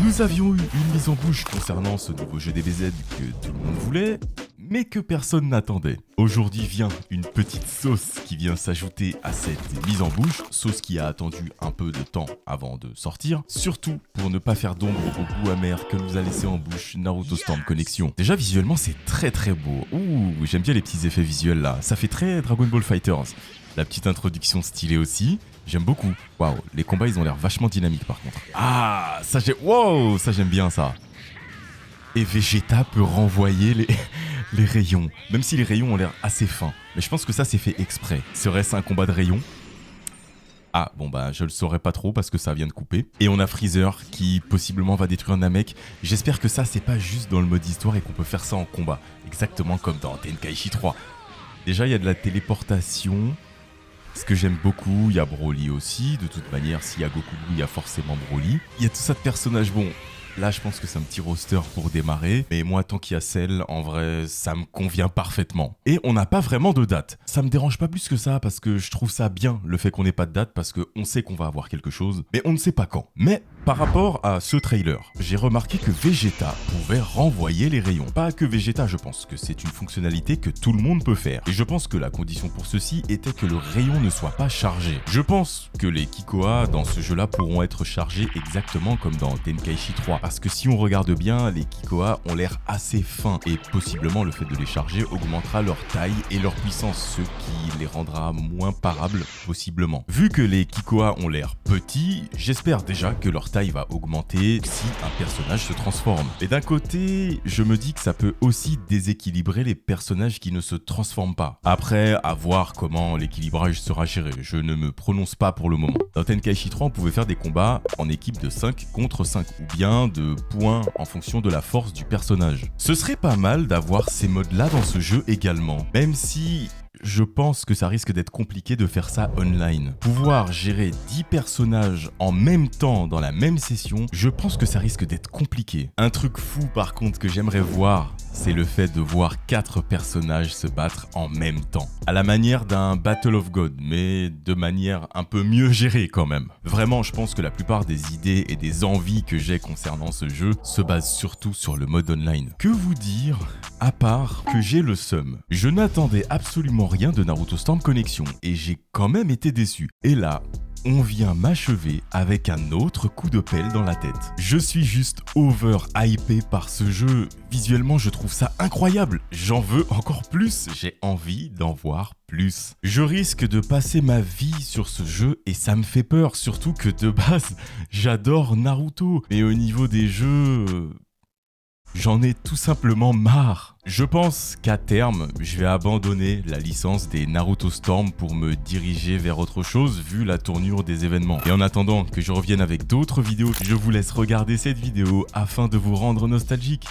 Nous avions eu une mise en bouche concernant ce nouveau jeu DBZ que tout le monde voulait, mais que personne n'attendait. Aujourd'hui vient une petite sauce qui vient s'ajouter à cette mise en bouche, sauce qui a attendu un peu de temps avant de sortir, surtout pour ne pas faire d'ombre au goût amer que nous a laissé en bouche Naruto Storm Connection. Déjà visuellement c'est très beau, ouh j'aime bien les petits effets visuels là, ça fait très Dragon Ball Fighters. La petite introduction stylée aussi, j'aime beaucoup. Waouh, les combats ils ont l'air vachement dynamiques par contre. Ah, ça j'aime bien ça. Et Vegeta peut renvoyer les rayons, même si les rayons ont l'air assez fins. Mais je pense que ça c'est fait exprès. Serait-ce un combat de rayons? Ah bon bah je le saurais pas trop parce que ça vient de couper. Et on a Freezer qui possiblement va détruire Namek. J'espère que ça c'est pas juste dans le mode histoire et qu'on peut faire ça en combat. Exactement comme dans Tenkaichi 3. Déjà il y a de la téléportation. Ce que j'aime beaucoup, il y a Broly aussi. De toute manière s'il y a Goku, il y a forcément Broly. Il y a tout ça de personnages bons. Là, je pense que c'est un petit roster pour démarrer. Mais moi, tant qu'il y a Cell, en vrai, ça me convient parfaitement. Et on n'a pas vraiment de date. Ça me dérange pas plus que ça parce que je trouve ça bien, le fait qu'on n'ait pas de date, parce qu'on sait qu'on va avoir quelque chose, mais on ne sait pas quand. Mais par rapport à ce trailer, j'ai remarqué que Vegeta pouvait renvoyer les rayons. Pas que Vegeta, je pense que c'est une fonctionnalité que tout le monde peut faire. Et je pense que la condition pour ceci était que le rayon ne soit pas chargé. Je pense que les Kikoa dans ce jeu-là pourront être chargés exactement comme dans Tenkaichi 3. Parce que si on regarde bien, les Kikoa ont l'air assez fins et possiblement le fait de les charger augmentera leur taille et leur puissance, ce qui les rendra moins parables possiblement. Vu que les Kikoa ont l'air petits, j'espère déjà que leur taille va augmenter si un personnage se transforme. Et d'un côté, je me dis que ça peut aussi déséquilibrer les personnages qui ne se transforment pas. Après, à voir comment l'équilibrage sera géré, je ne me prononce pas pour le moment. Dans Tenkaichi 3, on pouvait faire des combats en équipe de 5 contre 5 ou bien de points en fonction de la force du personnage. Ce serait pas mal d'avoir ces modes-là dans ce jeu également, même si je pense que ça risque d'être compliqué de faire ça online. Pouvoir gérer 10 personnages en même temps dans la même session, je pense que ça risque d'être compliqué. Un truc fou par contre que j'aimerais voir, c'est le fait de voir 4 personnages se battre en même temps. À la manière d'un Battle of God, mais de manière un peu mieux gérée quand même. Vraiment, je pense que la plupart des idées et des envies que j'ai concernant ce jeu se basent surtout sur le mode online. Que vous dire, à part que j'ai le seum. Je n'attendais absolument rien de Naruto Storm Connection et j'ai quand même été déçu. Et là, on vient m'achever avec un autre coup de pelle dans la tête. Je suis juste over hypé par ce jeu. Visuellement, je trouve ça incroyable. J'en veux encore plus. J'ai envie d'en voir plus. Je risque de passer ma vie sur ce jeu et ça me fait peur. Surtout que de base, j'adore Naruto. Mais au niveau des jeux, j'en ai tout simplement marre. Je pense qu'à terme, je vais abandonner la licence des Naruto Storm pour me diriger vers autre chose vu la tournure des événements. Et en attendant que je revienne avec d'autres vidéos, je vous laisse regarder cette vidéo afin de vous rendre nostalgique.